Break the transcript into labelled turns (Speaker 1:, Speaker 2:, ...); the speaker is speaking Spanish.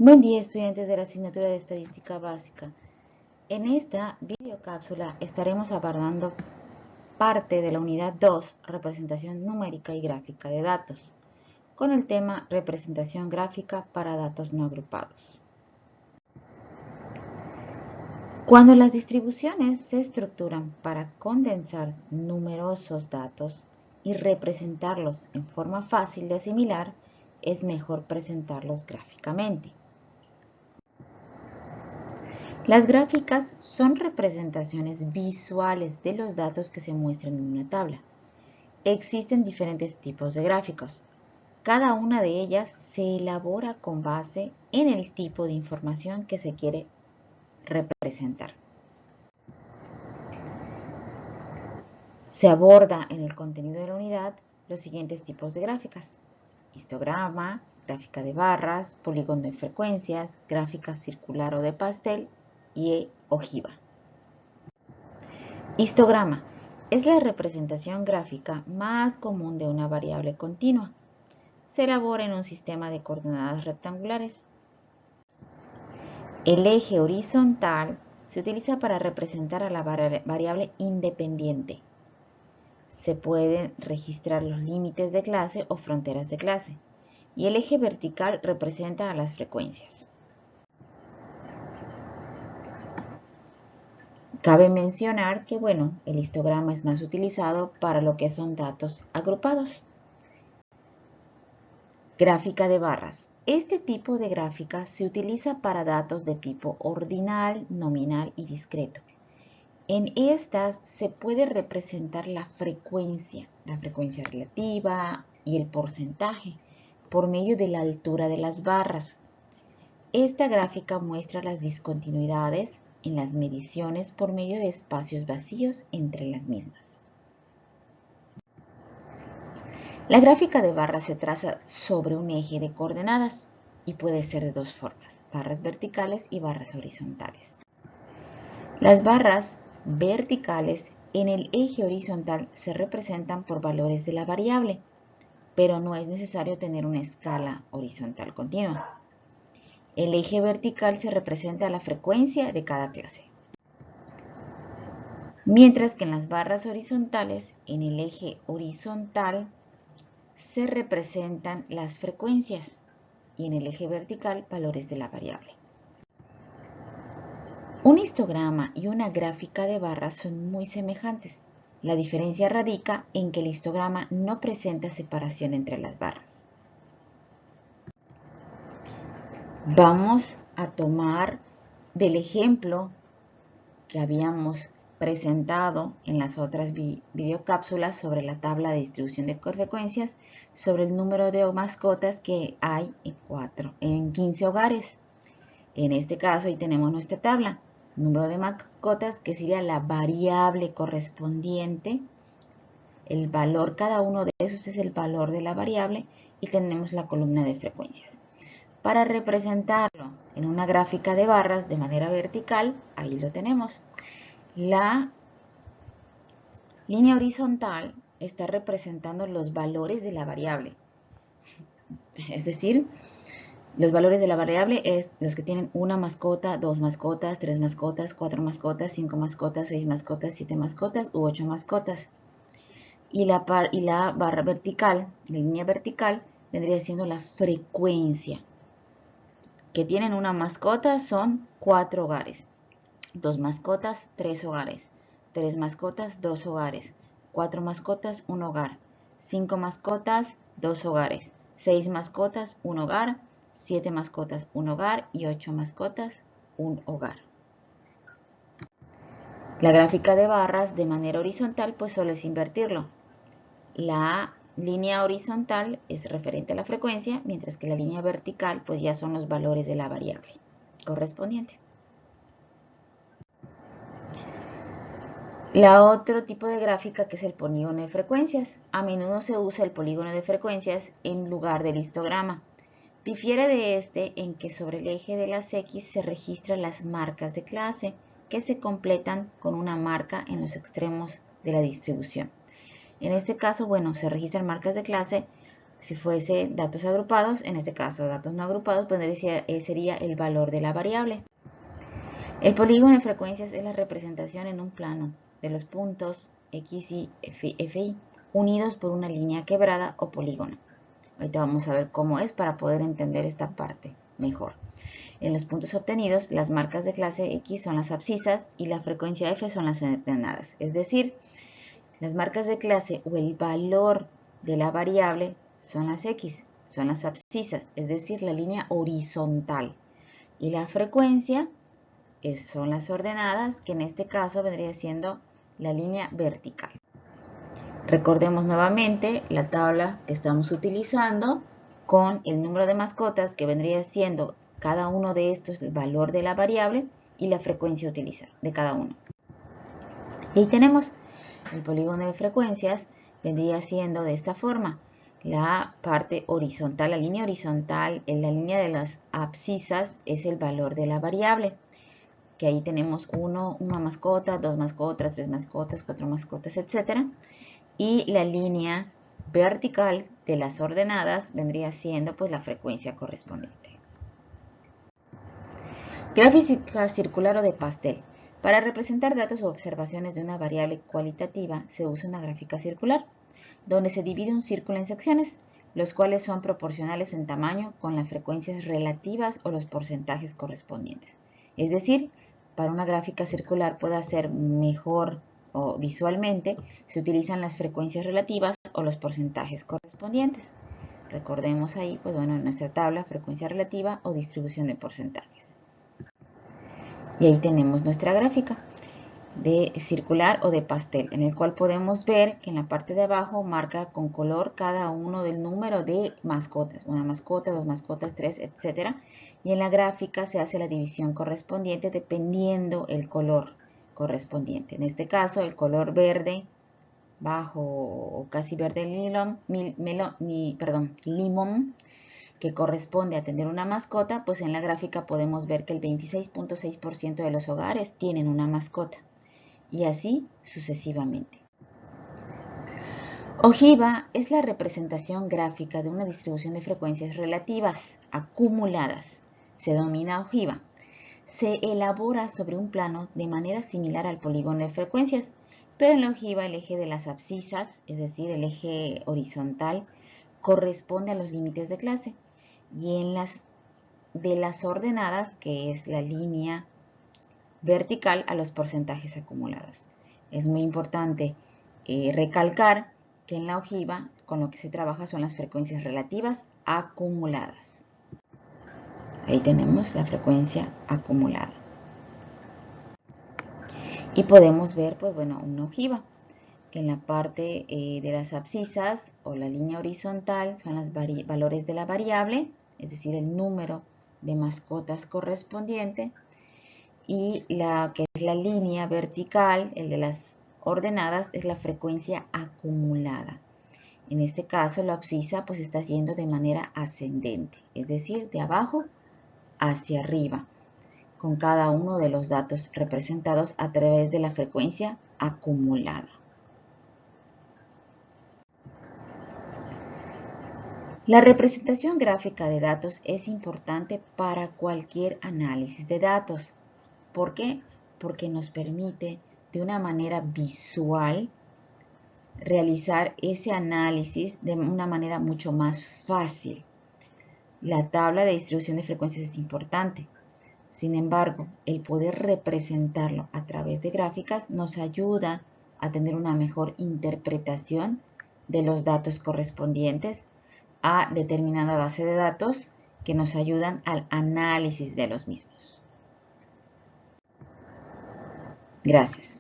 Speaker 1: Buen día, estudiantes de la asignatura de Estadística Básica. En esta videocápsula estaremos abordando parte de la unidad 2, representación numérica y gráfica de datos, con el tema representación gráfica para datos no agrupados. Cuando las distribuciones se estructuran para condensar numerosos datos y representarlos en forma fácil de asimilar, es mejor presentarlos gráficamente. Las gráficas son representaciones visuales de los datos que se muestran en una tabla. Existen diferentes tipos de gráficos. Cada una de ellas se elabora con base en el tipo de información que se quiere representar. Se aborda en el contenido de la unidad los siguientes tipos de gráficas: histograma, gráfica de barras, polígono de frecuencias, gráfica circular o de pastel y ojiva. Histograma es la representación gráfica más común de una variable continua. Se elabora en un sistema de coordenadas rectangulares. El eje horizontal se utiliza para representar a la variable independiente. Se pueden registrar los límites de clase o fronteras de clase. Y el eje vertical representa a las frecuencias. Cabe mencionar que, el histograma es más utilizado para lo que son datos agrupados. Gráfica de barras. Este tipo de gráfica se utiliza para datos de tipo ordinal, nominal y discreto. En estas se puede representar la frecuencia relativa y el porcentaje por medio de la altura de las barras. Esta gráfica muestra las discontinuidades en las mediciones por medio de espacios vacíos entre las mismas. La gráfica de barras se traza sobre un eje de coordenadas y puede ser de dos formas: barras verticales y barras horizontales. Las barras verticales en el eje horizontal se representan por valores de la variable, pero no es necesario tener una escala horizontal continua. El eje vertical se representa la frecuencia de cada clase. Mientras que en las barras horizontales, en el eje horizontal, se representan las frecuencias y en el eje vertical valores de la variable. Un histograma y una gráfica de barras son muy semejantes. La diferencia radica en que el histograma no presenta separación entre las barras. Vamos a tomar del ejemplo que habíamos presentado en las otras videocápsulas sobre la tabla de distribución de frecuencias, sobre el número de mascotas que hay en 15 hogares. En este caso, ahí tenemos nuestra tabla, número de mascotas, que sería la variable correspondiente. El valor, cada uno de esos es el valor de la variable, y tenemos la columna de frecuencias. Para representarlo en una gráfica de barras de manera vertical, ahí lo tenemos. La línea horizontal está representando los valores de la variable. Es decir, los valores de la variable es los que tienen una mascota, 2 mascotas, 3 mascotas, 4 mascotas, 5 mascotas, 6 mascotas, 7 mascotas u 8 mascotas. Y la barra vertical, la línea vertical, vendría siendo la frecuencia. Que tienen una mascota son 4 hogares, 2 mascotas, 3 hogares, 3 mascotas, 2 hogares, 4 mascotas, 1 hogar, 5 mascotas, 2 hogares, 6 mascotas, 1 hogar, 7 mascotas, 1 hogar y 8 mascotas, 1 hogar. La gráfica de barras de manera horizontal pues solo es invertirlo. La línea horizontal es referente a la frecuencia, mientras que la línea vertical pues ya son los valores de la variable correspondiente. La otro tipo de gráfica, que es el polígono de frecuencias. A menudo se usa el polígono de frecuencias en lugar del histograma. Difiere de este en que sobre el eje de las X se registran las marcas de clase, que se completan con una marca en los extremos de la distribución. En este caso, se registran marcas de clase Si fuese datos agrupados, en este caso datos no agrupados, pues sería el valor de la variable. El polígono de frecuencias es la representación en un plano de los puntos X y Fi unidos por una línea quebrada o polígono. Ahorita vamos a ver cómo es para poder entender esta parte mejor. En los puntos obtenidos, las marcas de clase X son las abscisas y la frecuencia F son las ordenadas. Es decir, las marcas de clase o el valor de la variable son las X, son las abscisas, es decir, la línea horizontal. Y la frecuencia son las ordenadas, que en este caso vendría siendo la línea vertical. Recordemos nuevamente la tabla que estamos utilizando con el número de mascotas, que vendría siendo cada uno de estos el valor de la variable y la frecuencia utilizada de cada uno. Y ahí tenemos el polígono de frecuencias, vendría siendo de esta forma. La parte horizontal, la línea horizontal, en la línea de las abscisas es el valor de la variable, que ahí tenemos una mascota, 2 mascotas, 3 mascotas, 4 mascotas, etc. Y la línea vertical de las ordenadas vendría siendo pues la frecuencia correspondiente. Gráfica circular o de pastel. Para representar datos o observaciones de una variable cualitativa se usa una gráfica circular, donde se divide un círculo en secciones, los cuales son proporcionales en tamaño con las frecuencias relativas o los porcentajes correspondientes. Es decir, para una gráfica circular pueda ser mejor o visualmente, se utilizan las frecuencias relativas o los porcentajes correspondientes. Recordemos ahí, pues bueno, en nuestra tabla, frecuencia relativa o distribución de porcentajes. Y ahí tenemos nuestra gráfica de circular o de pastel, en el cual podemos ver que en la parte de abajo marca con color cada uno del número de mascotas, una mascota, 2 mascotas, 3, etc. Y en la gráfica se hace la división correspondiente dependiendo el color correspondiente. En este caso, el color verde bajo o casi verde limón, que corresponde a tener una mascota, pues en la gráfica podemos ver que el 26.6% de los hogares tienen una mascota. Y así sucesivamente. Ojiva es la representación gráfica de una distribución de frecuencias relativas acumuladas. Se denomina ojiva. Se elabora sobre un plano de manera similar al polígono de frecuencias, pero en la ojiva el eje de las abscisas, es decir, el eje horizontal, corresponde a los límites de clase, y en las de las ordenadas, que es la línea vertical, a los porcentajes acumulados. Es muy importante recalcar que en la ojiva con lo que se trabaja son las frecuencias relativas acumuladas. Ahí tenemos la frecuencia acumulada. Y podemos ver, pues bueno, una ojiva, que en la parte de las abscisas o la línea horizontal son los valores de la variable, es decir, el número de mascotas correspondiente, y la que es la línea vertical, el de las ordenadas, es la frecuencia acumulada. En este caso, la abscisa pues está yendo de manera ascendente, es decir, de abajo hacia arriba, con cada uno de los datos representados a través de la frecuencia acumulada. La representación gráfica de datos es importante para cualquier análisis de datos. ¿Por qué? Porque nos permite de una manera visual realizar ese análisis de una manera mucho más fácil. La tabla de distribución de frecuencias es importante. Sin embargo, el poder representarlo a través de gráficas nos ayuda a tener una mejor interpretación de los datos correspondientes a determinada base de datos que nos ayudan al análisis de los mismos. Gracias.